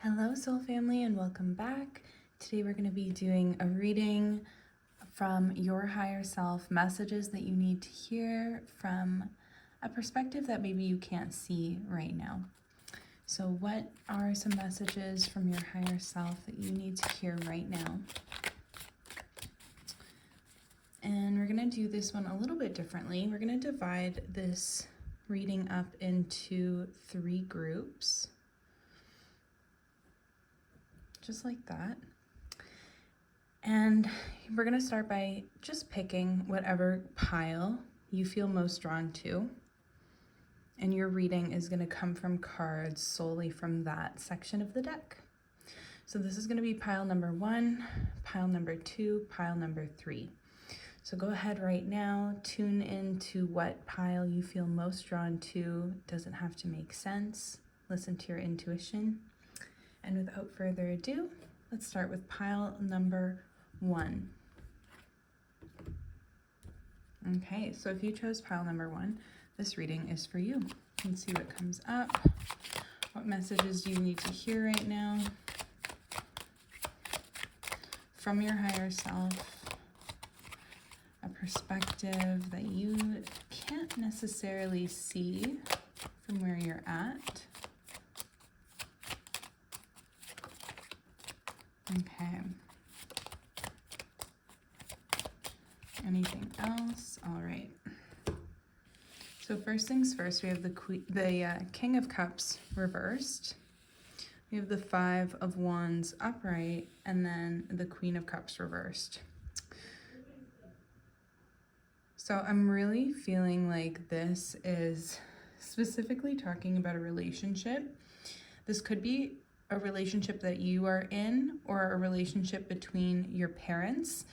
Hello, soul family, and welcome back. Today we're going to be doing a reading from your higher self, messages that you need to hear from a perspective that maybe you can't see right now. So what are some messages from your higher self that you need to hear right now? And we're going to do this one a little bit differently. We're going to divide this reading up into 3 groups. Just like that. And we're going to start by just picking whatever pile you feel most drawn to. And your reading is going to come from cards solely from that section of the deck. So this is going to be pile number 1, pile number 2, pile number 3. So go ahead right now, tune into what pile you feel most drawn to. Doesn't have to make sense. Listen to your intuition. And without further ado, let's start with pile number 1. Okay, so if you chose pile number 1, this reading is for you. You can see what comes up. What messages do you need to hear right now from your higher self? A perspective that you can't necessarily see from where you're at. Okay. Anything else? All right. So first things first, we have the King of Cups reversed. We have the 5 of Wands upright, and then the Queen of Cups reversed. So I'm really feeling like this is specifically talking about a relationship. This could be a relationship that you are in or a relationship between your parents.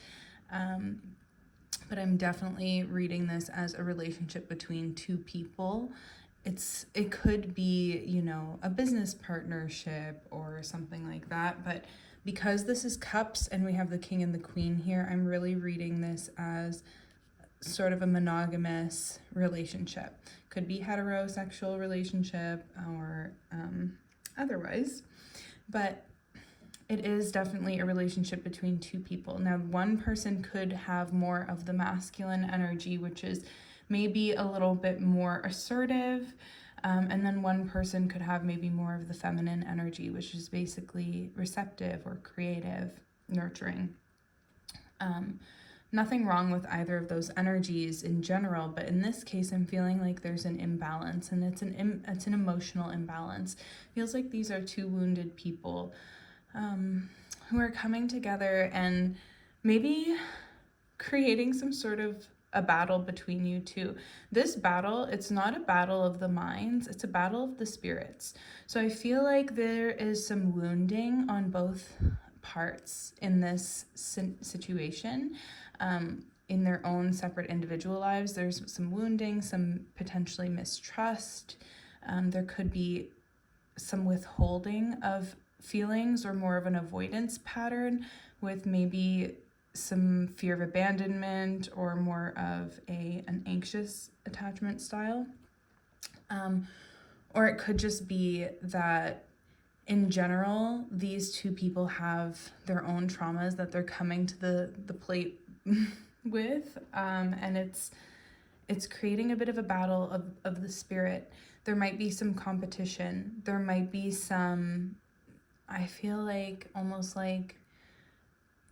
But I'm definitely reading this as a relationship between 2 people. It could be, you know, a business partnership or something like that. But because this is cups and we have the king and the queen here, I'm really reading this as sort of a monogamous relationship. Could be heterosexual relationship or otherwise. But it is definitely a relationship between 2 people. Now, one person could have more of the masculine energy, which is maybe a little bit more assertive. And then one person could have maybe more of the feminine energy, which is basically receptive or creative, nurturing. Nothing wrong with either of those energies in general, but in this case, I'm feeling like there's an imbalance, and it's an emotional imbalance. Feels like these are 2 wounded people who are coming together and maybe creating some sort of a battle between you 2. This battle, it's not a battle of the minds, it's a battle of the spirits. So I feel like there is some wounding on both parts in this situation. In their own separate individual lives, there's some wounding, some potentially mistrust. There could be some withholding of feelings or more of an avoidance pattern with maybe some fear of abandonment or more of an anxious attachment style. Or it could just be that in general, these 2 people have their own traumas that they're coming to the plate with, and it's creating a bit of a battle of the spirit. There might be some competition. There might be some, I feel like almost like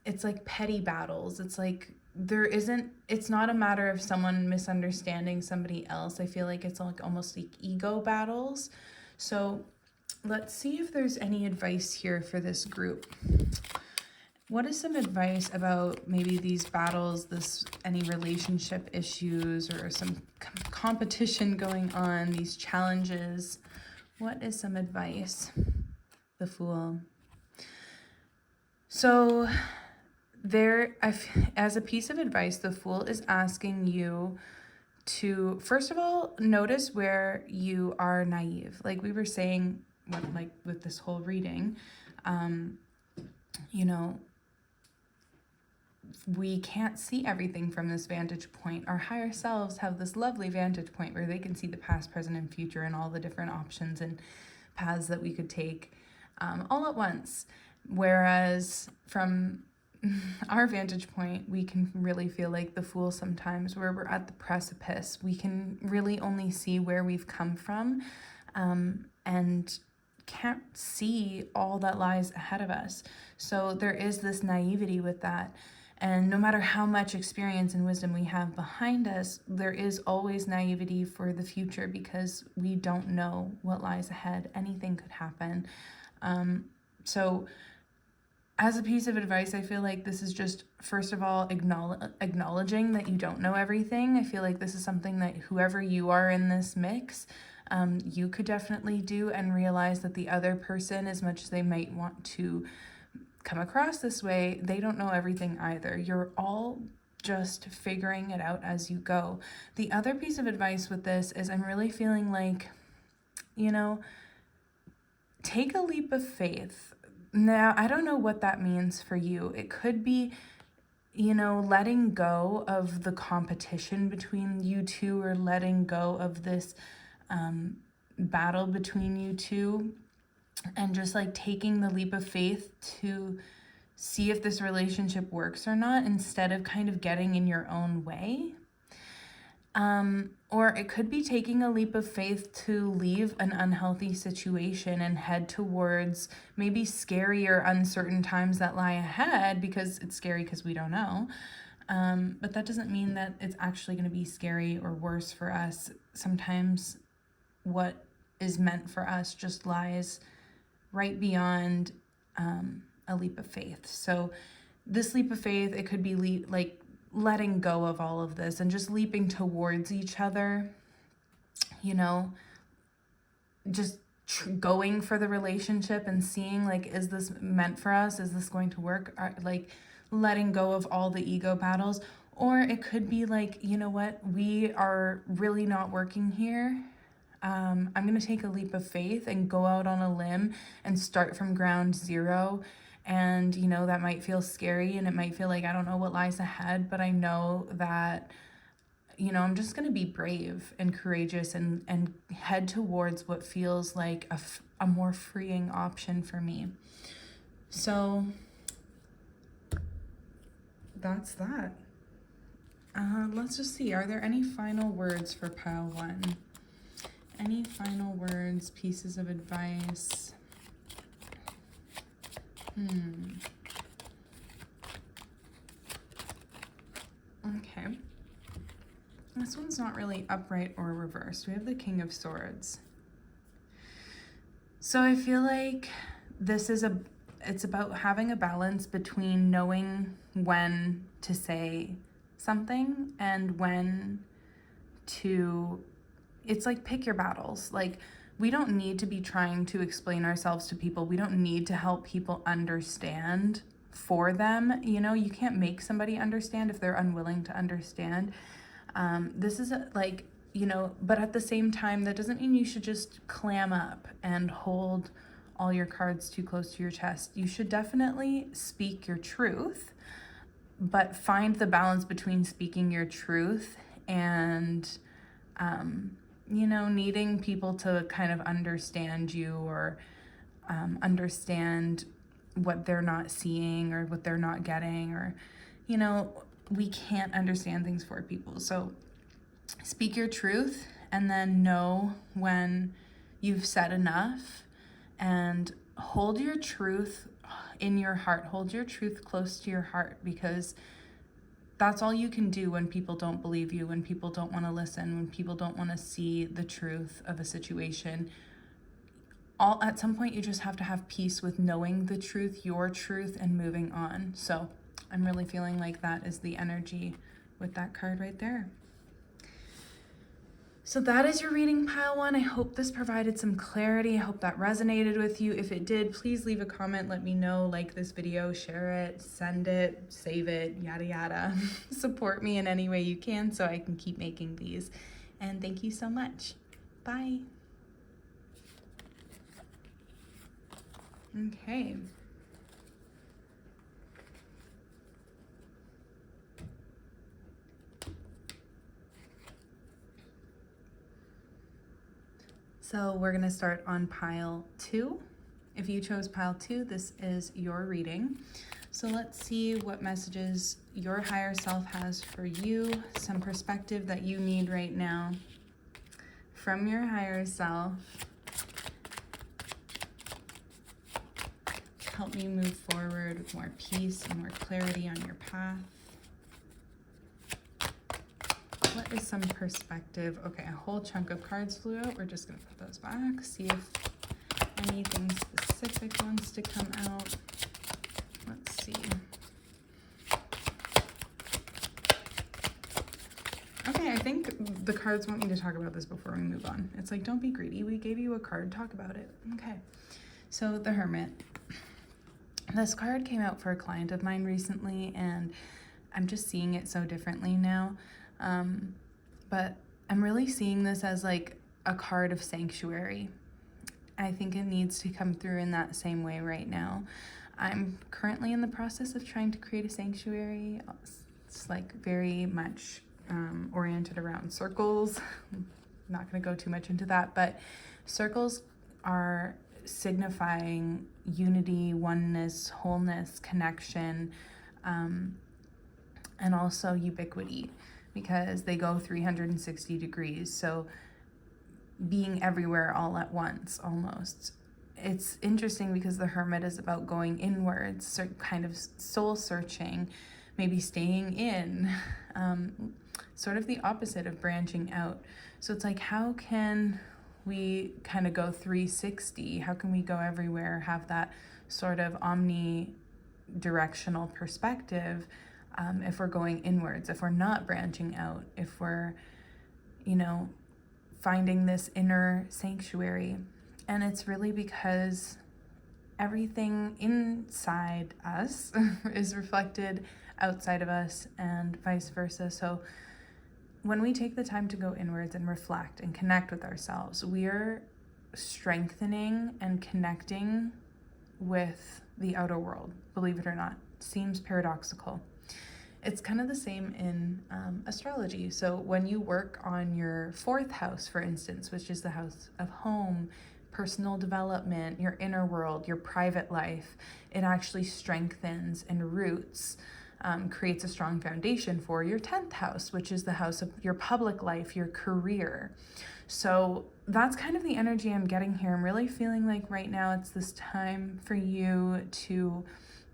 it's like petty battles. It's like it's not a matter of someone misunderstanding somebody else. I feel like it's like almost like ego battles. So let's see if there's any advice here for this group. What is some advice about maybe these battles, any relationship issues or some competition going on, these challenges? What is some advice? The Fool. So as a piece of advice, the Fool is asking you to, first of all, notice where you are naive. Like we were saying, like with this whole reading, you know, we can't see everything from this vantage point. Our higher selves have this lovely vantage point where they can see the past, present, and future and all the different options and paths that we could take. all at once. Whereas from our vantage point, we can really feel like the Fool sometimes, where we're at the precipice. We can really only see where we've come from, and can't see all that lies ahead of us. So there is this naivety with that. And no matter how much experience and wisdom we have behind us, there is always naivety for the future, because we don't know what lies ahead. Anything could happen. So as a piece of advice, I feel like this is just, first of all, acknowledging that you don't know everything. I feel like this is something that whoever you are in this mix, you could definitely do, and realize that the other person, as much as they might want to come across this way, they don't know everything either. You're all just figuring it out as you go. The other piece of advice with this is, I'm really feeling like, take a leap of faith. Now, I don't know what that means for you. It could be, letting go of the competition between you two, or letting go of this battle between you two, and just like taking the leap of faith to see if this relationship works or not, instead of kind of getting in your own way. Or it could be taking a leap of faith to leave an unhealthy situation and head towards maybe scary or uncertain times that lie ahead, because it's scary because we don't know. But that doesn't mean that it's actually going to be scary or worse for us. Sometimes what is meant for us just lies right beyond a leap of faith. So this leap of faith, it could be like letting go of all of this and just leaping towards each other, just going for the relationship and seeing, like, is this meant for us? Is this going to work? Like letting go of all the ego battles. Or it could be like, you know what, we are really not working here. I'm going to take a leap of faith and go out on a limb and start from ground zero. And, that might feel scary, and it might feel like I don't know what lies ahead, but I know that, I'm just going to be brave and courageous and head towards what feels like a more freeing option for me. So that's that. Let's just see. Are there any final words for pile 1? Any final words, pieces of advice? Okay. This one's not really upright or reversed. We have the King of Swords. So I feel like this is it's about having a balance between knowing when to say something and when to, it's like pick your battles. Like, we don't need to be trying to explain ourselves to people. We don't need to help people understand for them. You can't make somebody understand if they're unwilling to understand. This is but at the same time, that doesn't mean you should just clam up and hold all your cards too close to your chest. You should definitely speak your truth, but find the balance between speaking your truth and, needing people to kind of understand you, or understand what they're not seeing or what they're not getting, or, we can't understand things for people. So speak your truth, and then know when you've said enough, and hold your truth in your heart. Hold your truth close to your heart, because that's all you can do when people don't believe you, when people don't want to listen, when people don't want to see the truth of a situation. At some point, you just have to have peace with knowing the truth, your truth, and moving on. So I'm really feeling like that is the energy with that card right there. So that is your reading, pile 1. I hope this provided some clarity. I hope that resonated with you. If it did, please leave a comment. Let me know. Like this video, share it, send it, save it, yada, yada. Support me in any way you can so I can keep making these. And thank you so much. Bye. Okay. So we're going to start on pile 2. If you chose pile 2, this is your reading. So let's see what messages your higher self has for you, some perspective that you need right now from your higher self. Help me move forward with more peace and more clarity on your path. What is some perspective? Okay, a whole chunk of cards flew out. We're just going to put those back. See if anything specific wants to come out. Let's see. Okay, I think the cards want me to talk about this before we move on. It's like, don't be greedy. We gave you a card. Talk about it. Okay. So the Hermit. This card came out for a client of mine recently, and I'm just seeing it so differently now. But I'm really seeing this as like a card of sanctuary. I think it needs to come through in that same way right now. I'm currently in the process of trying to create a sanctuary. It's like very much oriented around circles. I'm not going to go too much into that, but circles are signifying unity, oneness, wholeness, connection, and also ubiquity, because they go 360 degrees. So being everywhere all at once, almost. It's interesting because the Hermit is about going inwards, kind of soul searching, maybe staying in, sort of the opposite of branching out. So it's like, how can we kind of go 360? How can we go everywhere, have that sort of omnidirectional perspective if we're going inwards, if we're not branching out, if we're, finding this inner sanctuary? And it's really because everything inside us is reflected outside of us and vice versa. So when we take the time to go inwards and reflect and connect with ourselves, we're strengthening and connecting with the outer world, believe it or not. Seems paradoxical. It's kind of the same in astrology. So when you work on your 4th house, for instance, which is the house of home, personal development, your inner world, your private life, it actually strengthens and roots, creates a strong foundation for your 10th house, which is the house of your public life, your career. So that's kind of the energy I'm getting here. I'm really feeling like right now it's this time for you to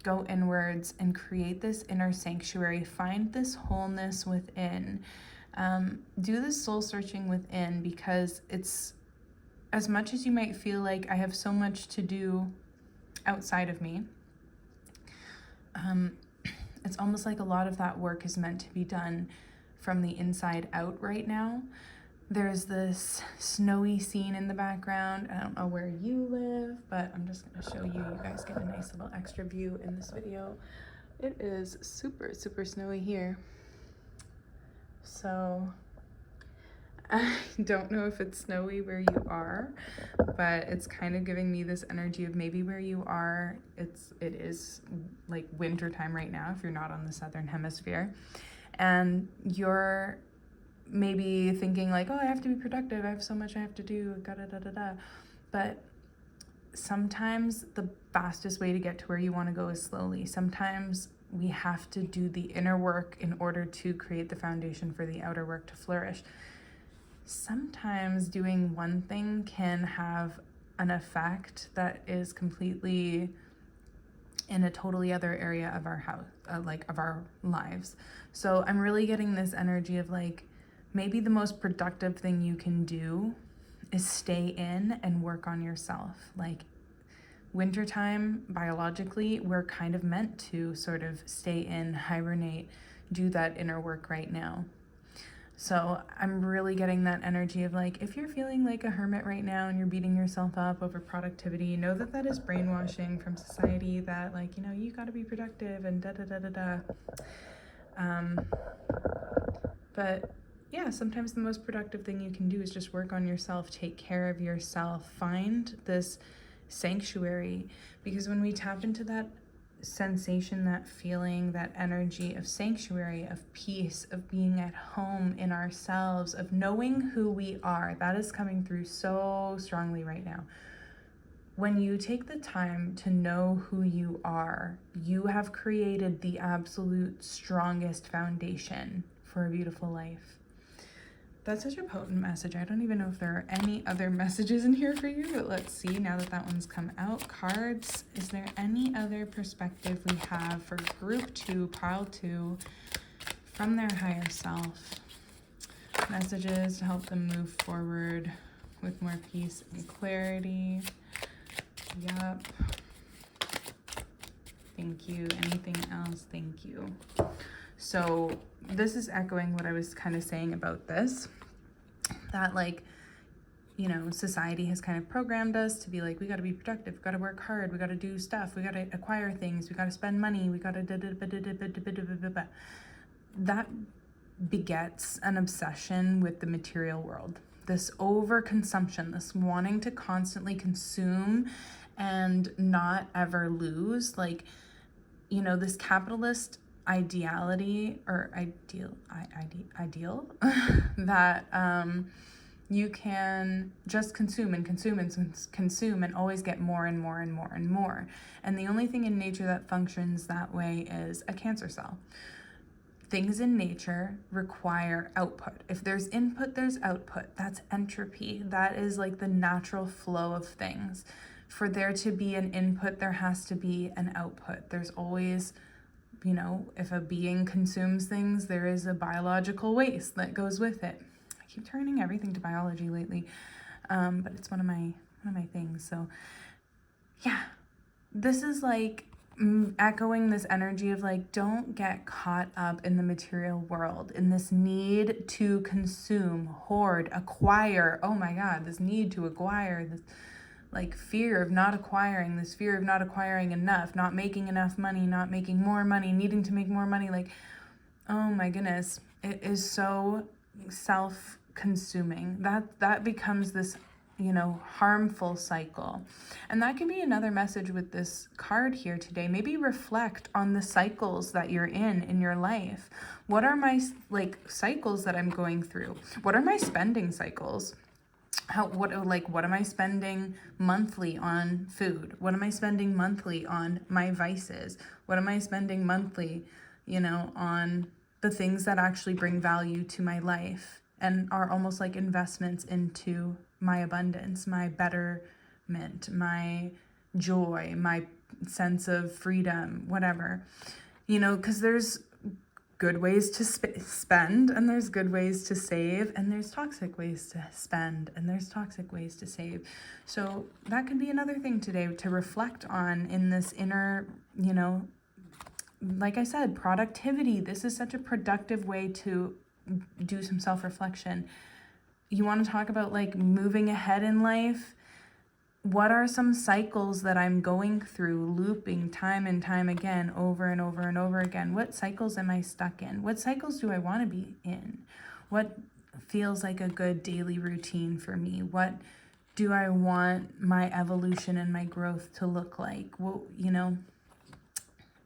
go inwards and create this inner sanctuary, find this wholeness within, do this soul searching within, because it's, as much as you might feel like I have so much to do outside of me, it's almost like a lot of that work is meant to be done from the inside out right now. There's this snowy scene in the background. I don't know where you live, but I'm just gonna show you. You guys get a nice little extra view in this video. It is super, super snowy here. So I don't know if it's snowy where you are, but it's kind of giving me this energy of maybe where you are, it is like winter time right now if you're not on the southern hemisphere, and you're maybe thinking like, oh, I have to be productive, I have so much I have to do, da-da-da-da-da. But sometimes the fastest way to get to where you want to go is slowly. Sometimes we have to do the inner work in order to create the foundation for the outer work to flourish. Sometimes doing one thing can have an effect that is completely in a totally other area of our house, of our lives. So I'm really getting this energy of like, maybe the most productive thing you can do is stay in and work on yourself. Like wintertime, biologically, we're kind of meant to sort of stay in, hibernate, do that inner work right now. So I'm really getting that energy of like, if you're feeling like a hermit right now and you're beating yourself up over productivity, know that that is brainwashing from society, that like, you got to be productive and da-da-da-da-da. But yeah, sometimes the most productive thing you can do is just work on yourself, take care of yourself, find this sanctuary. Because when we tap into that sensation, that feeling, that energy of sanctuary, of peace, of being at home in ourselves, of knowing who we are, that is coming through so strongly right now. when you take the time to know who you are, you have created the absolute strongest foundation for a beautiful life. That's such a potent message. I don't even know if there are any other messages in here for you, but let's see now that that one's come out. Cards, is there any other perspective we have for group 2, pile 2, from their higher self? Messages to help them move forward with more peace and clarity. Yep. Thank you. Anything else? Thank you. So this is echoing what I was kind of saying about this, that like, you know, society has kind of programmed us to be like, we got to be productive, we got to work hard, we got to do stuff, we got to acquire things, we got to spend money, we got to that begets an obsession with the material world. This overconsumption, this wanting to constantly consume and not ever lose, like, you know, this capitalist ideality or ideal that you can just consume and consume and consume and always get more and more and more and more. And the only thing in nature that functions that way is a cancer cell. Things in nature require output. If there's input, there's output. That's entropy. That is like the natural flow of things. For there to be an input, there has to be an output. There's always, you know, if a being consumes things, there is a biological waste that goes with it. I keep turning everything to biology lately, but it's one of my things. So yeah, this is like echoing this energy of like, don't get caught up in the material world, in this need to consume, hoard, acquire. Oh my God, this need to acquire, this like fear of not acquiring, this fear of not acquiring enough, not making enough money, not making more money, needing to make more money. Like, oh my goodness, it is so self-consuming. That becomes this, you know, harmful cycle. And that can be another message with this card here today. Maybe reflect on the cycles that you're in your life. What are my like cycles that I'm going through? What are my spending cycles? What am I spending monthly on food? What am I spending monthly on my vices? What am I spending monthly, you know, on the things that actually bring value to my life and are almost like investments into my abundance, my betterment, my joy, my sense of freedom, whatever, you know, because there's good ways to spend and there's good ways to save, and there's toxic ways to spend and there's toxic ways to save. So that could be another thing today to reflect on in this inner, you know, like I said, productivity. This is such a productive way to do some self-reflection. You want to talk about like moving ahead in life? What are some cycles that I'm going through, looping time and time again, over and over and over again? What cycles am I stuck in? What cycles do I want to be in? What feels like a good daily routine for me? What do I want my evolution and my growth to look like? Well, you know,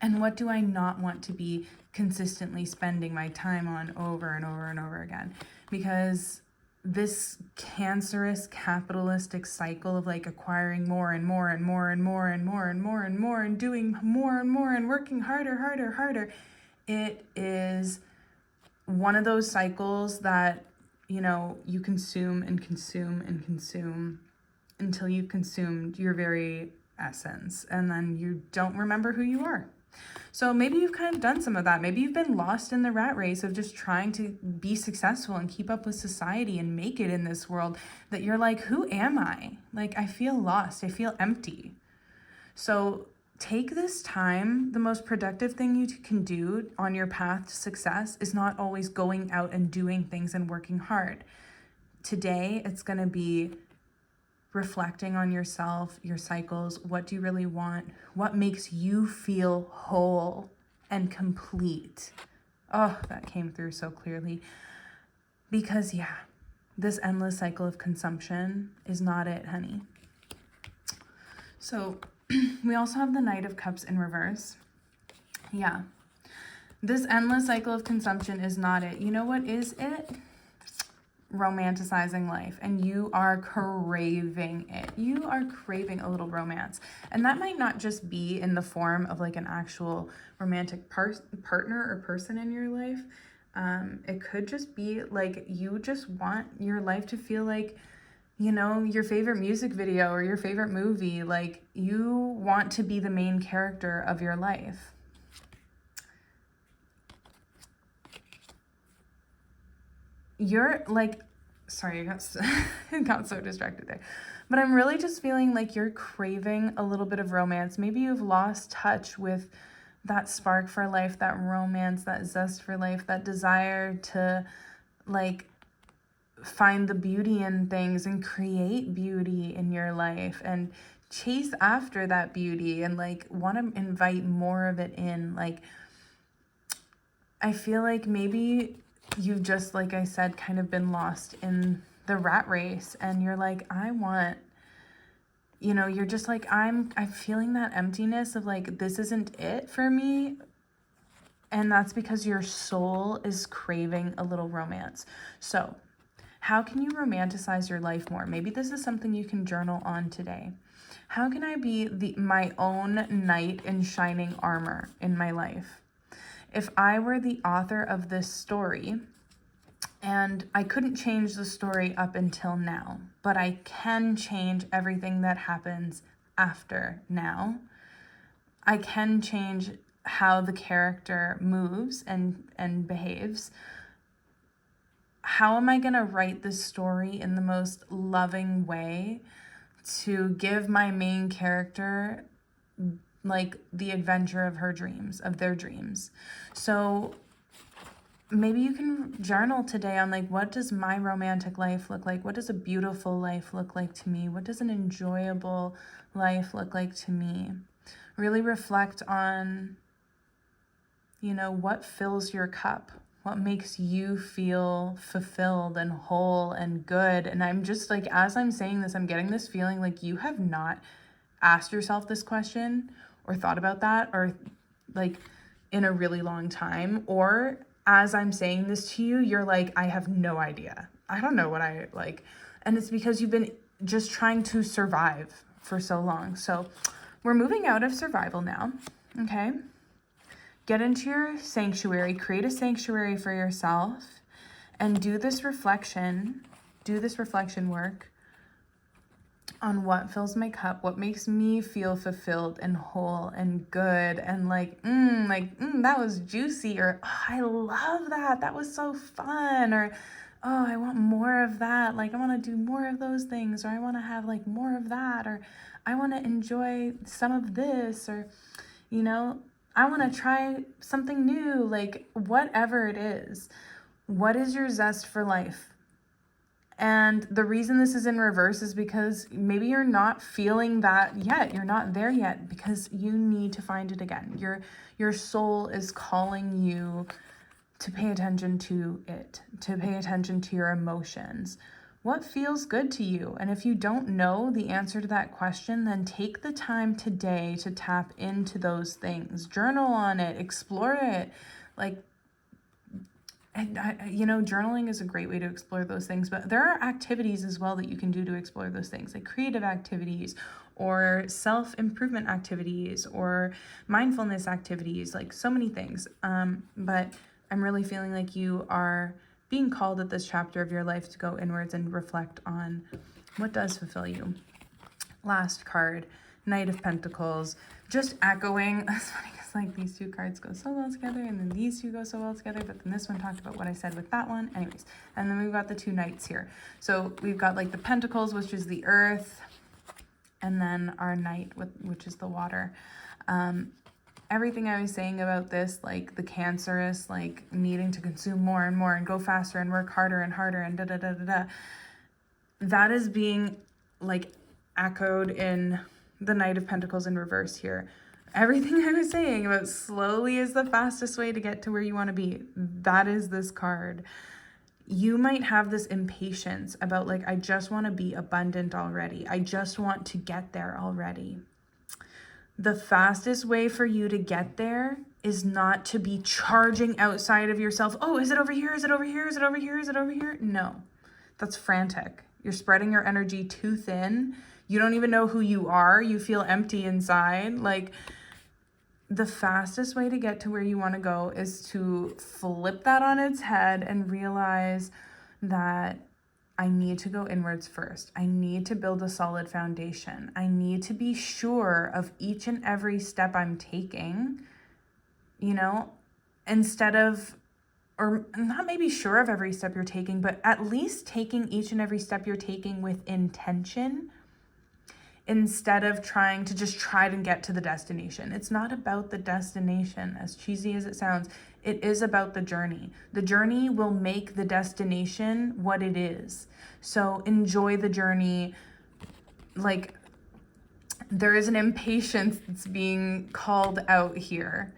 and what do I not want to be consistently spending my time on over and over and over again? Because this cancerous capitalistic cycle of like acquiring more and more and more and more and more and more and more and doing more and more and working harder, it is one of those cycles that, you know, you consume and consume and consume until you've consumed your very essence, and then you don't remember who you are. So maybe you've kind of done some of that. Maybe you've been lost in the rat race of just trying to be successful and keep up with society and make it in this world, that you're like, who am I? Like, I feel lost. I feel empty. So take this time. The most productive thing you can do on your path to success is not always going out and doing things and working hard. Today, it's going to be reflecting on yourself, your cycles. What do you really want? What makes you feel whole and complete? Oh, that came through so clearly. Because yeah, this endless cycle of consumption is not it, honey. So we also have the Knight of Cups in reverse. Yeah, this endless cycle of consumption is not it. You know what is it? romanticizing life and you are craving it. You are craving a little romance. And that might not just be in the form of like an actual romantic partner or person in your life. It could just be like you just want your life to feel like, you know, your favorite music video or your favorite movie. Like you want to be the main character of your life. You're like, sorry, I got so distracted there. But I'm really just feeling like you're craving a little bit of romance. Maybe you've lost touch with that spark for life, that romance, that zest for life, that desire to like find the beauty in things and create beauty in your life and chase after that beauty and like want to invite more of it in. Like, I feel like maybe you've just, like I said, kind of been lost in the rat race and you're like, I want, you know, you're just like, I'm feeling that emptiness of like, this isn't it for me. And that's because your soul is craving a little romance. So how can you romanticize your life more? Maybe this is something you can journal on today. How can I be my own knight in shining armor in my life? If I were the author of this story, and I couldn't change the story up until now, but I can change everything that happens after now. I can change how the character moves and behaves. How am I going to write this story in the most loving way to give my main character like the adventure of her dreams, of their dreams? So maybe you can journal today on like, what does my romantic life look like? What does a beautiful life look like to me? What does an enjoyable life look like to me? Really reflect on, you know, what fills your cup? What makes you feel fulfilled and whole and good? And I'm just like, as I'm saying this, I'm getting this feeling like you have not asked yourself this question or thought about that or like in a really long time. Or as I'm saying this to you, you're like, I have no idea. I don't know what I like. And it's because you've been just trying to survive for so long. So we're moving out of survival now, okay? Get into your sanctuary, create a sanctuary for yourself, and do this reflection work on what fills my cup, what makes me feel fulfilled and whole and good and that was juicy, or oh, I love that. That was so fun, or oh, I want more of that. Like I want to do more of those things, or I want to have like more of that, or I want to enjoy some of this, or, you know, I want to try something new, like whatever it is. What is your zest for life? And the reason this is in reverse is because maybe you're not feeling that yet. You're not there yet because you need to find it again. Your soul is calling you to pay attention to it, to pay attention to your emotions. What feels good to you? And if you don't know the answer to that question, then take the time today to tap into those things. Journal on it, explore it. Like, you know, journaling is a great way to explore those things, but there are activities as well that you can do to explore those things, like creative activities or self-improvement activities or mindfulness activities, like so many things. But I'm really feeling like you are being called at this chapter of your life to go inwards and reflect on what does fulfill you. Last card, Knight of Pentacles, just echoing. That's funny because like these two cards go so well together and then these two go so well together, but then this one talked about what I said with that one. Anyways, and then we've got the two knights here. So we've got like the Pentacles, which is the earth, and then our knight, which is the water. Everything I was saying about this, like the cancerous, like needing to consume more and more and go faster and work harder and harder and that is being like echoed in the Knight of Pentacles in reverse here. Everything I was saying about slowly is the fastest way to get to where you want to be, that is this card. You might have this impatience about like, I just want to be abundant already. I just want to get there already. The fastest way for you to get there is not to be charging outside of yourself. Oh, is it over here? Is it over here? Is it over here? Is it over here? No. That's frantic. You're spreading your energy too thin. You don't even know who you are. You feel empty inside. Like, the fastest way to get to where you want to go is to flip that on its head and realize that I need to go inwards first. I need to build a solid foundation. I need to be sure of each and every step I'm taking, you know, instead of, or not maybe sure of every step you're taking, but at least taking each and every step you're taking with intention, instead of trying to just try to get to the destination. It's not about the destination, as cheesy as it sounds. It is about the journey. The journey will make the destination what it is. So enjoy the journey. Like, there is an impatience that's being called out here.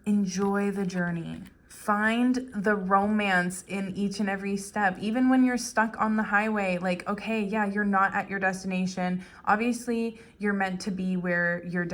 Enjoy the journey. Find the romance in each and every step. Even when you're stuck on the highway, like, okay, yeah, you're not at your destination. Obviously, you're meant to be where you're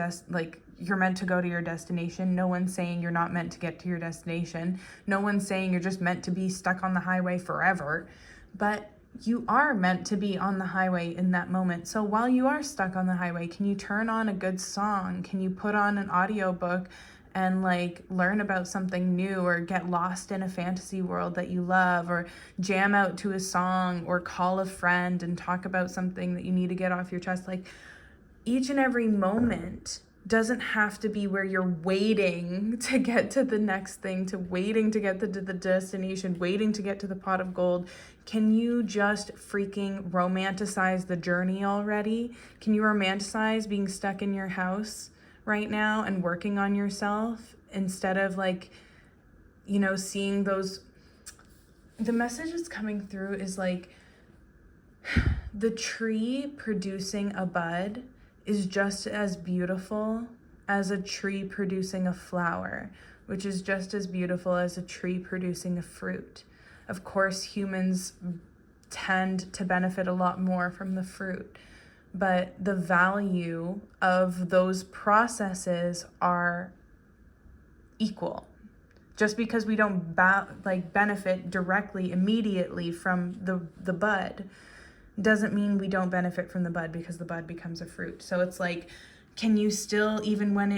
you're meant to go to your destination. No one's saying you're not meant to get to your destination. No one's saying you're just meant to be stuck on the highway forever. But you are meant to be on the highway in that moment. So while you are stuck on the highway, can you turn on a good song? Can you put on an audiobook and like learn about something new, or get lost in a fantasy world that you love, or jam out to a song, or call a friend and talk about something that you need to get off your chest? Like, each and every moment doesn't have to be where you're waiting to get to the next thing, to waiting to get to the destination, waiting to get to the pot of gold. Can you just freaking romanticize the journey already? Can you romanticize being stuck in your house right now and working on yourself, instead of like, you know, seeing those? The message that's coming through is like, the tree producing a bud is just as beautiful as a tree producing a flower, which is just as beautiful as a tree producing a fruit. Of course, humans tend to benefit a lot more from the fruit, but the value of those processes are equal. Just because we don't benefit directly, immediately from the bud, doesn't mean we don't benefit from the bud because the bud becomes a fruit. So it's like, can you still, even when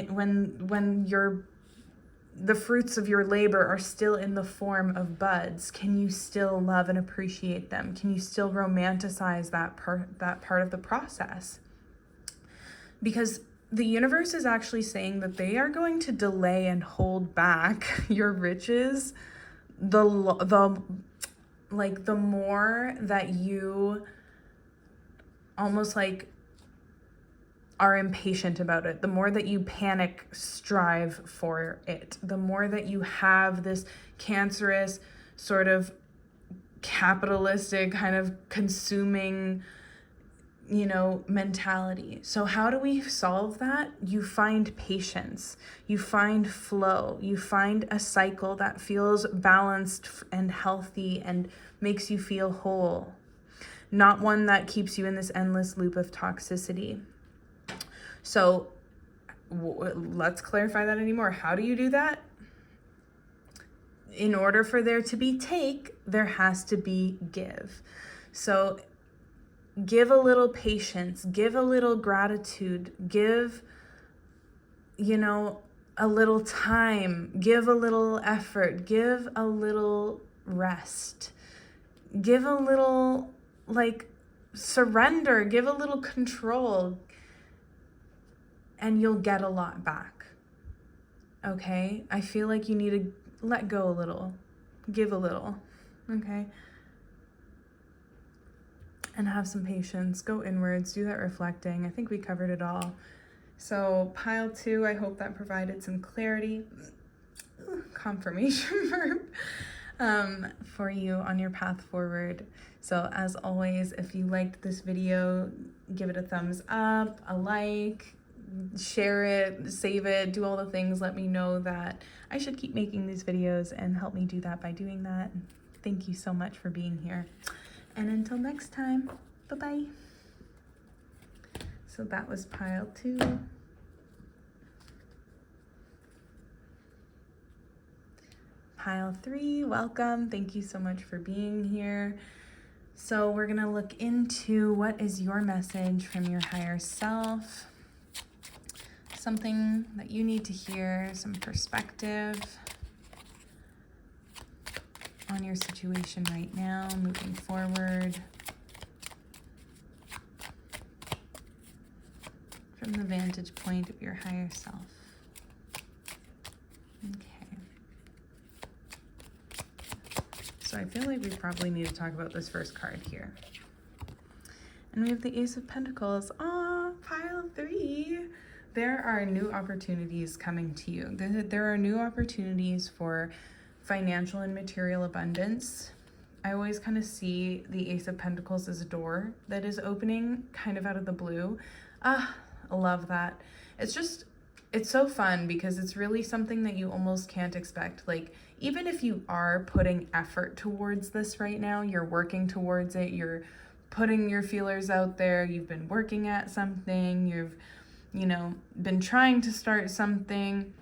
the fruits of your labor are still in the form of buds, can you still love and appreciate them? Can you still romanticize that part of the process? Because the universe is actually saying that they are going to delay and hold back your riches the more that you almost like are impatient about it, the more that you panic strive for it, the more that you have this cancerous sort of capitalistic kind of consuming, you know, mentality. So how do we solve that? You find patience, you find flow, you find a cycle that feels balanced and healthy and makes you feel whole, not one that keeps you in this endless loop of toxicity. So let's clarify that anymore. How do you do that? In order for there to be take, there has to be give. So give a little patience, give a little gratitude, give, you know, a little time, give a little effort, give a little rest, give a little like surrender, give a little control, and you'll get a lot back. Okay? I feel like you need to let go a little, give a little, okay? And have some patience, go inwards, do that reflecting. I think we covered it all. So pile 2, I hope that provided some clarity, confirmation verb, for you on your path forward. So as always, if you liked this video, give it a thumbs up, a like, share it, save it, do all the things. Let me know that I should keep making these videos, and help me do that by doing that. Thank you so much for being here. And until next time, bye-bye. So that was pile 2. Pile 3, welcome. Thank you so much for being here. So we're going to look into what is your message from your higher self, something that you need to hear, some perspective on your situation right now, moving forward from the vantage point of your higher self. Okay. So I feel like we probably need to talk about this first card here. And we have the Ace of Pentacles. Ah, pile 3. There are new opportunities coming to you. There are new opportunities for financial and material abundance. I always kind of see the Ace of Pentacles as a door that is opening kind of out of the blue. Ah, I love that. It's so fun because it's really something that you almost can't expect. Like, even if you are putting effort towards this right now, you're working towards it, you're putting your feelers out there, you've been working at something, you've, been trying to start something,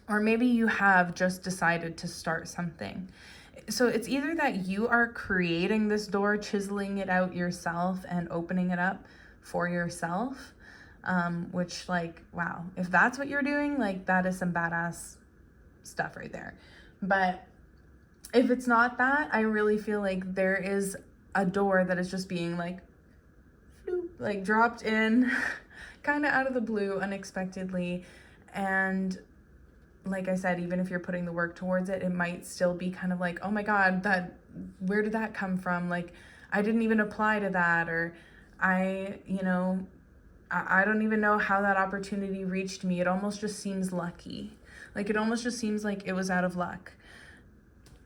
or maybe you have just decided to start something. So it's either that you are creating this door, chiseling it out yourself and opening it up for yourself, which, like, wow, if that's what you're doing, like, that is some badass stuff right there. But if it's not that, I really feel like there is a door that is just being like, floop, like dropped in kind of out of the blue unexpectedly. And like I said, even if you're putting the work towards it, it might still be kind of like, oh my God, where did that come from? Like, I didn't even apply to that, or I don't even know how that opportunity reached me. It almost just seems lucky. Like, it almost just seems like it was out of luck.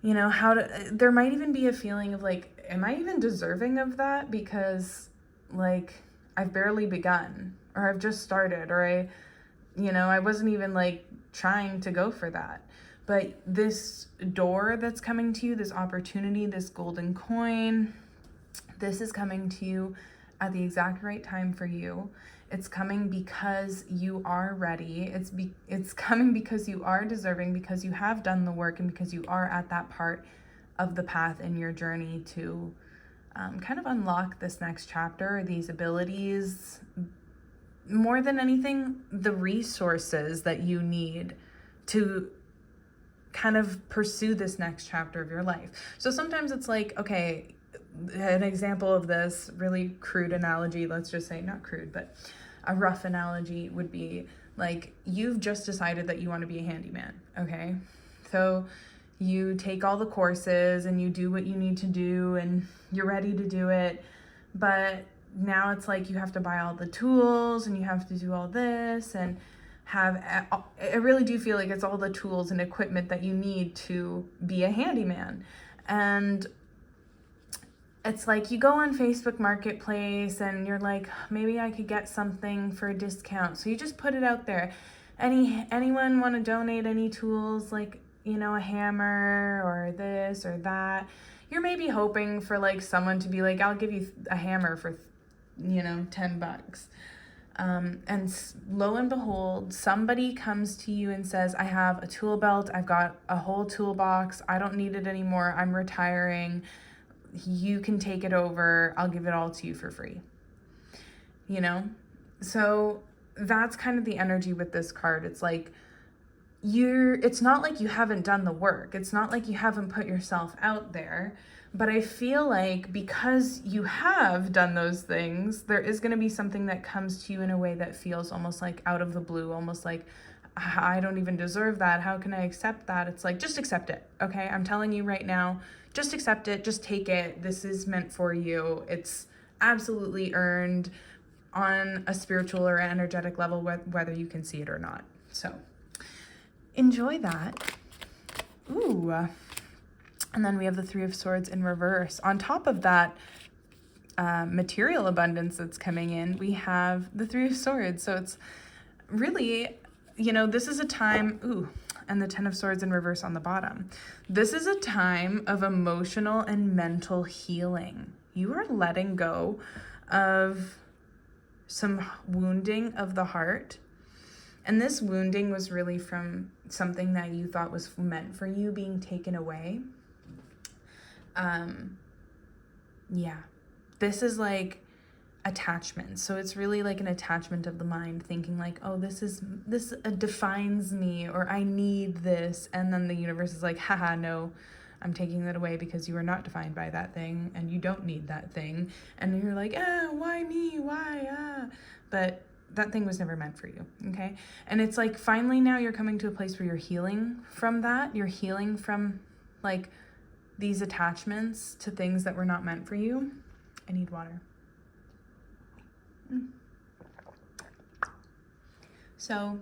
There might even be a feeling of like, am I even deserving of that? Because, like, I've barely begun, or I've just started, or I wasn't even like trying to go for that. But this door that's coming to you, this opportunity, this golden coin, this is coming to you at the exact right time for you. It's coming because you are ready. It's coming because you are deserving, because you have done the work, and because you are at that part of the path in your journey to kind of unlock this next chapter, these abilities, more than anything, the resources that you need to kind of pursue this next chapter of your life. So sometimes it's like, okay, an example of this really crude analogy, let's just say, not crude, but a rough analogy would be like, you've just decided that you want to be a handyman, okay? So you take all the courses and you do what you need to do and you're ready to do it, but now it's like you have to buy all the tools and you have to do all this and I really do feel like it's all the tools and equipment that you need to be a handyman. And it's like you go on Facebook Marketplace and you're like, maybe I could get something for a discount. So you just put it out there. Anyone want to donate any tools, like, a hammer or this or that? You're maybe hoping for like someone to be like, I'll give you a hammer for, $10. And lo and behold, somebody comes to you and says, I have a tool belt. I've got a whole toolbox. I don't need it anymore. I'm retiring. You can take it over. I'll give it all to you for free. So that's kind of the energy with this card. It's like it's not like you haven't done the work. It's not like you haven't put yourself out there. But I feel like because you have done those things, there is going to be something that comes to you in a way that feels almost like out of the blue, almost like, I don't even deserve that. How can I accept that? It's like, just accept it, okay? I'm telling you right now, just accept it. Just take it. This is meant for you. It's absolutely earned on a spiritual or energetic level, whether you can see it or not. So enjoy that. Ooh. And then we have the Three of Swords in reverse. On top of that material abundance that's coming in, we have the Three of Swords. So it's really, this is a time, and the Ten of Swords in reverse on the bottom. This is a time of emotional and mental healing. You are letting go of some wounding of the heart. And this wounding was really from something that you thought was meant for you being taken away. Yeah. This is like attachment. So it's really like an attachment of the mind, thinking like, oh, this defines me, or I need this. And then the universe is like, haha, no, I'm taking that away because you are not defined by that thing and you don't need that thing. And you're like, why me? Why? But that thing was never meant for you. Okay. And it's like, finally now you're coming to a place where you're healing from that. You're healing from like these attachments to things that were not meant for you. I need water. So,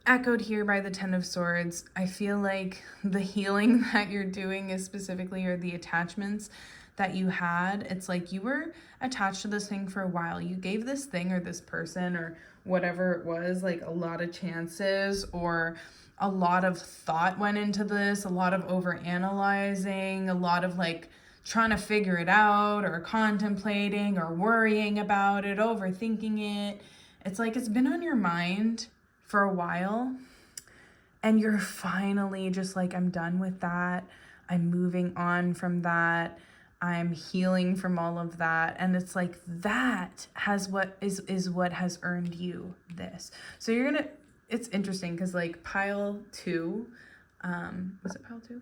echoed here by the Ten of Swords, I feel like the healing that you're doing is specifically, or the attachments that you had, it's like you were attached to this thing for a while. You gave this thing or this person or whatever it was, like a lot of chances, or a lot of thought went into this, a lot of overanalyzing, a lot of like trying to figure it out, or contemplating, or worrying about it, overthinking it. It's like it's been on your mind for a while, and you're finally just like, I'm done with that. I'm moving on from that. I'm healing from all of that. And it's like that has what is what has earned you this. So you're gonna, it's interesting because like pile 2, was it pile 2?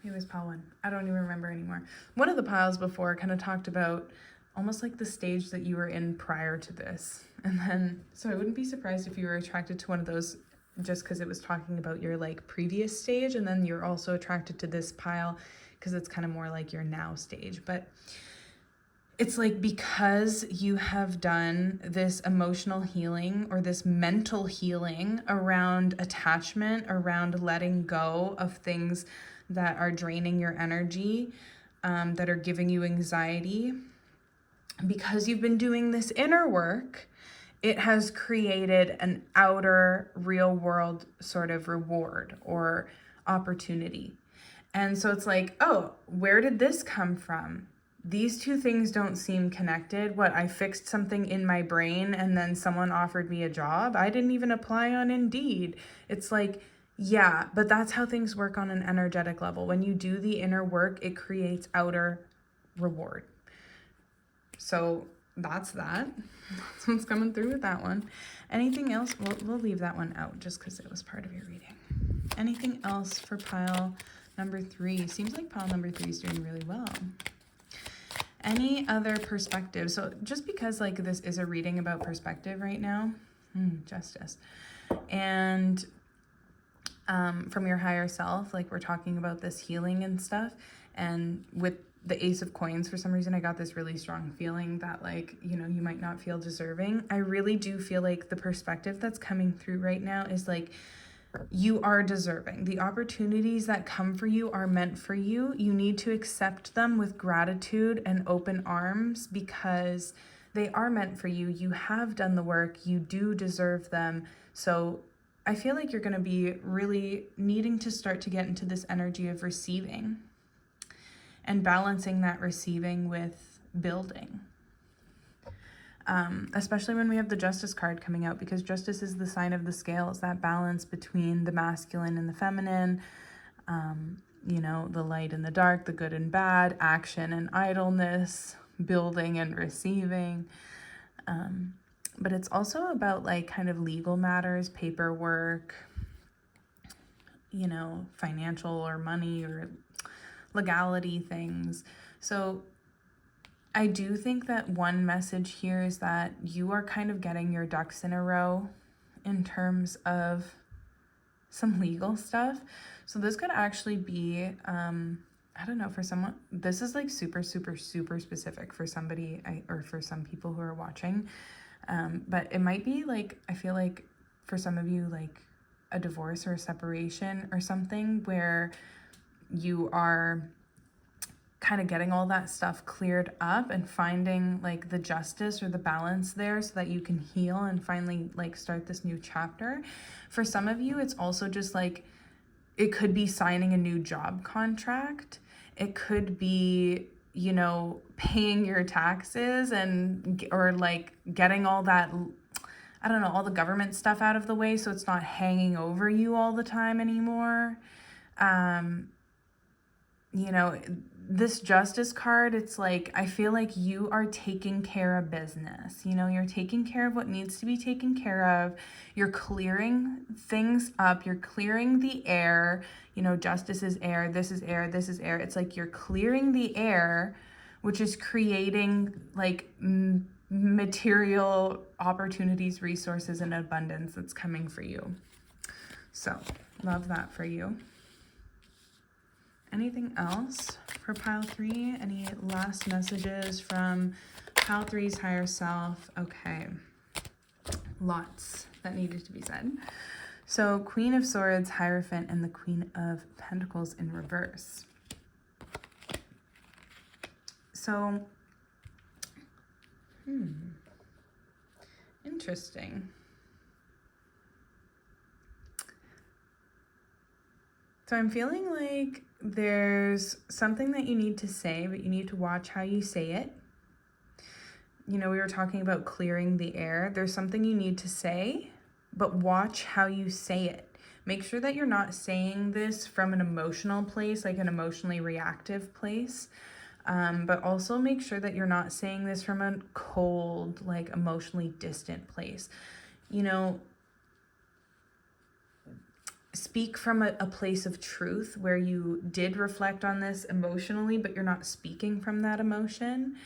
Maybe it was pile 1. I don't even remember anymore. One of the piles before kind of talked about almost like the stage that you were in prior to this. And then, so I wouldn't be surprised if you were attracted to one of those just because it was talking about your like previous stage. And then you're also attracted to this pile because it's kind of more like your now stage. But it's like, because you have done this emotional healing or this mental healing around attachment, around letting go of things that are draining your energy, that are giving you anxiety, because you've been doing this inner work, it has created an outer real world sort of reward or opportunity. And so it's like, oh, where did this come from? These two things don't seem connected. What, I fixed something in my brain and then someone offered me a job? I didn't even apply on Indeed. It's like, yeah, but that's how things work on an energetic level. When you do the inner work, it creates outer reward. So that's that. That's what's coming through with that one. Anything else? We'll leave that one out just because it was part of your reading. Anything else for pile number 3? Seems like pile number 3 is doing really well. Any other perspective? So just because like this is a reading about perspective right now, justice. And from your higher self, like we're talking about this healing and stuff. And with the Ace of Coins, for some reason I got this really strong feeling that like, you know, you might not feel deserving. I really do feel like the perspective that's coming through right now is like, you are deserving. The opportunities that come for you are meant for you. You need to accept them with gratitude and open arms because they are meant for you. You have done the work. You do deserve them. So I feel like you're going to be really needing to start to get into this energy of receiving and balancing that receiving with building. Especially when we have the Justice card coming out, because Justice is the sign of the scales, that balance between the masculine and the feminine, you know, the light and the dark, the good and bad, action and idleness, building and receiving. But it's also about like kind of legal matters, paperwork, you know, financial or money or legality things. So I do think that one message here is that you are kind of getting your ducks in a row in terms of some legal stuff. So this could actually be, I don't know, for someone, this is like super, super, super specific for somebody or for some people who are watching. But it might be like, I feel like for some of you, like a divorce or a separation or something where you are kind of getting all that stuff cleared up and finding like the justice or the balance there so that you can heal and finally like start this new chapter. For some of you, it's also just like, it could be signing a new job contract. It could be, you know, paying your taxes or like getting all that, I don't know, all the government stuff out of the way so it's not hanging over you all the time anymore. you know, this Justice card, it's like, I feel like you are taking care of business. You know, you're taking care of what needs to be taken care of. You're clearing things up. You're clearing the air. You know, Justice is air. This is air. This is air. It's like you're clearing the air, which is creating like material opportunities, resources, and abundance that's coming for you. So, love that for you. Anything else for pile 3? Any last messages from pile 3's higher self? Okay. Lots that needed to be said. So, Queen of Swords, Hierophant, and the Queen of Pentacles in reverse. So, interesting. So I'm feeling like there's something that you need to say, but you need to watch how you say it. You know, we were talking about clearing the air. There's something you need to say, but watch how you say it. Make sure that you're not saying this from an emotional place, like an emotionally reactive place. But also make sure that you're not saying this from a cold, like emotionally distant place. You know, speak from a place of truth where you did reflect on this emotionally, but you're not speaking from that emotion.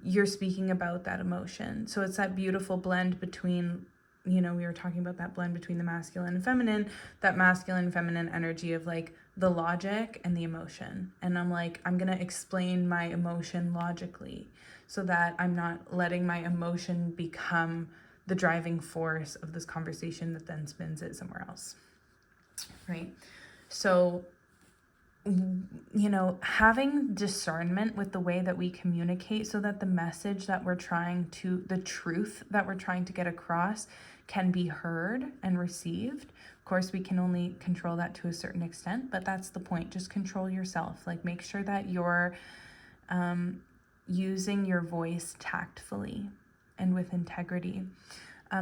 You're speaking about that emotion. So it's that beautiful blend between, you know, we were talking about that blend between the masculine and feminine, that masculine feminine energy of like the logic and the emotion. And I'm like, I'm going to explain my emotion logically so that I'm not letting my emotion become the driving force of this conversation that then spins it somewhere else. Right? So, you know, having discernment with the way that we communicate so that the message that we're trying to, the truth that we're trying to get across can be heard and received. Of course, we can only control that to a certain extent, but that's the point. Just control yourself. Like, make sure that you're using your voice tactfully and with integrity,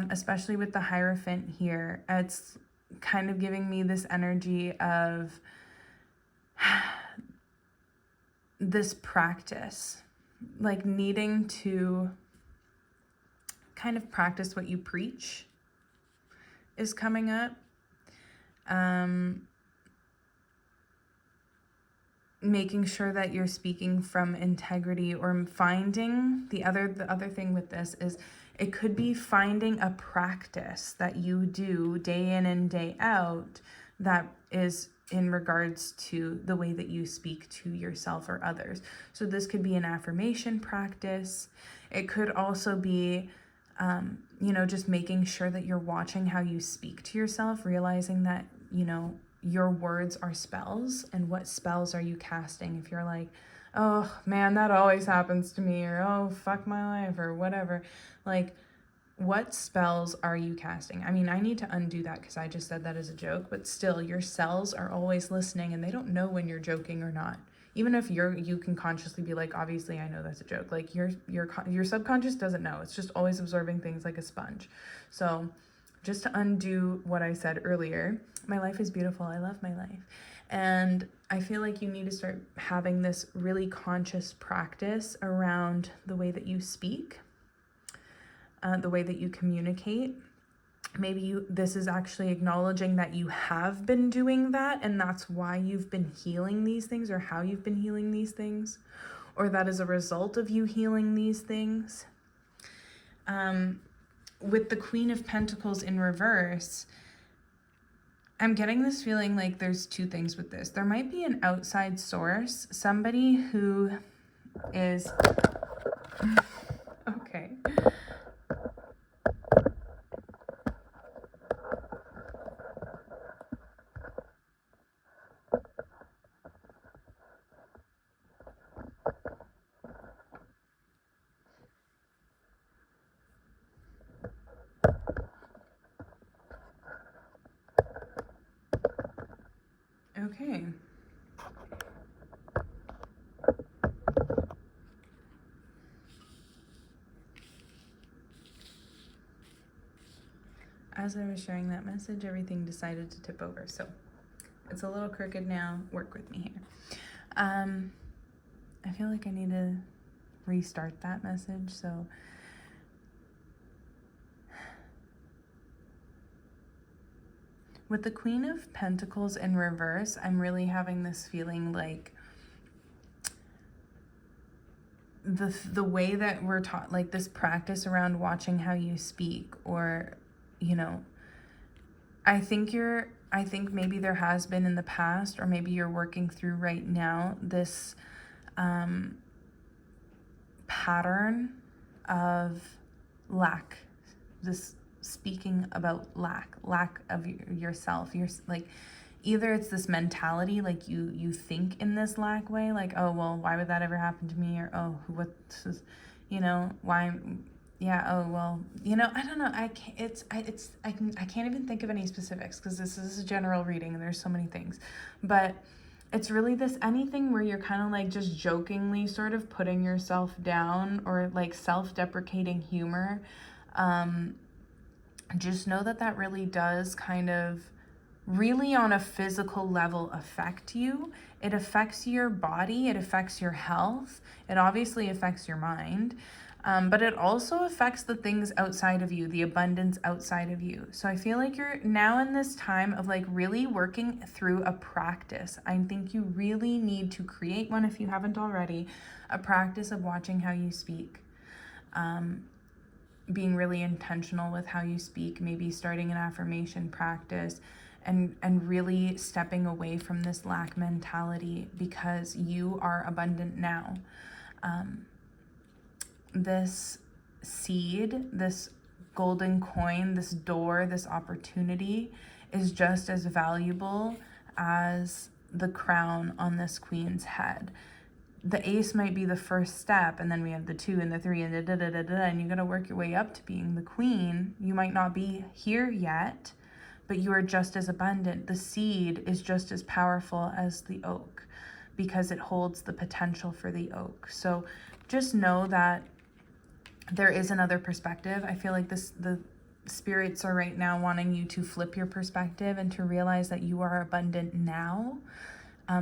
especially with the Hierophant here. It's kind of giving me this energy of this practice, like needing to kind of practice what you preach is coming up. Making sure that you're speaking from integrity, or finding the other thing with this is it could be finding a practice that you do day in and day out that is in regards to the way that you speak to yourself or others. So this could be an affirmation practice. It could also be, you know, just making sure that you're watching how you speak to yourself, realizing that, you know, your words are spells, and what spells are you casting? If you're like, oh man, that always happens to me, or oh, fuck my life, or whatever, like, what spells are you casting? I mean, I need to undo that because I just said that as a joke, but still, your cells are always listening and they don't know when you're joking or not. Even if you can consciously be like, obviously I know that's a joke. Like your subconscious doesn't know. It's just always absorbing things like a sponge. So just to undo what I said earlier, my life is beautiful. I love my life. And I feel like you need to start having this really conscious practice around the way that you speak, the way that you communicate. Maybe this is actually acknowledging that you have been doing that, and that's why you've been healing these things, or how you've been healing these things, or that is a result of you healing these things. With the Queen of Pentacles in reverse, I'm getting this feeling like there's two things with this. There might be an outside source, somebody who is... Okay. Okay. As I was sharing that message, everything decided to tip over. So it's a little crooked now. Work with me here. I feel like I need to restart that message. So with the Queen of Pentacles in reverse, I'm really having this feeling like the way that we're taught, like this practice around watching how you speak, or, you know, I think maybe there has been in the past, or maybe you're working through right now, this pattern of lack, this speaking about lack of yourself. You're like, either it's this mentality, like you think in this lack way, like, oh, well, why would that ever happen to me? Or, oh, what, you know, why, yeah, oh, well, you know, I don't know. I can't even think of any specifics, because this is a general reading and there's so many things. But it's really this anything where you're kind of like just jokingly sort of putting yourself down, or like self-deprecating humor. Just know that that really does kind of really on a physical level affect you. It affects your body, it affects your health, it obviously affects your mind, but it also affects the things outside of you, the abundance outside of you. So I feel like you're now in this time of like really working through a practice. I think you really need to create one, if you haven't already, a practice of watching how you speak. Being really intentional with how you speak, maybe starting an affirmation practice, and really stepping away from this lack mentality, because you are abundant now. This seed, this golden coin, this door, this opportunity is just as valuable as the crown on this queen's head. The ace might be the first step, and then we have the 2 and the 3 and and you got to work your way up to being the queen. You might not be here yet, but you are just as abundant. The seed is just as powerful as the oak, because it holds the potential for the oak. So just know that there is another perspective. I feel like the spirits are right now wanting you to flip your perspective and to realize that you are abundant now.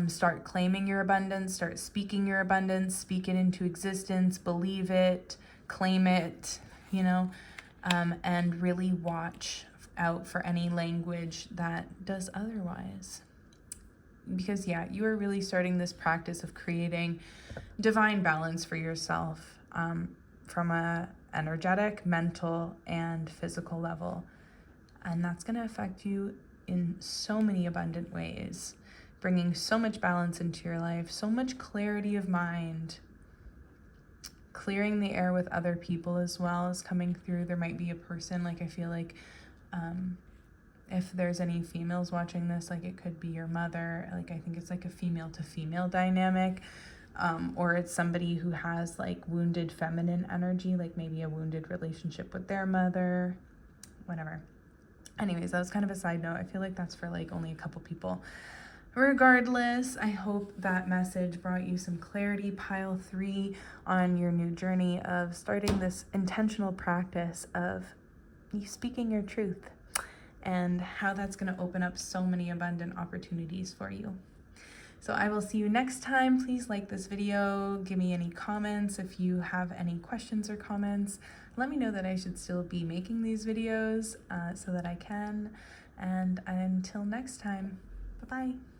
Start claiming your abundance, start speaking your abundance, speak it into existence, believe it, claim it, you know, and really watch out for any language that does otherwise. Because yeah, you are really starting this practice of creating divine balance for yourself, from a energetic, mental, and physical level. And that's going to affect you in so many abundant ways, bringing so much balance into your life, so much clarity of mind. Clearing the air with other people as well is coming through. There might be a person, like I feel like if there's any females watching this, like it could be your mother. Like I think it's like a female to female dynamic, or it's somebody who has like wounded feminine energy, like maybe a wounded relationship with their mother, whatever. Anyways, that was kind of a side note. I feel like that's for like only a couple people. Regardless, I hope that message brought you some clarity, pile 3, on your new journey of starting this intentional practice of you speaking your truth, and how that's going to open up so many abundant opportunities for you. So I will see you next time. Please like this video. Give me any comments. If you have any questions or comments, let me know that I should still be making these videos so that I can. And until next time, bye-bye.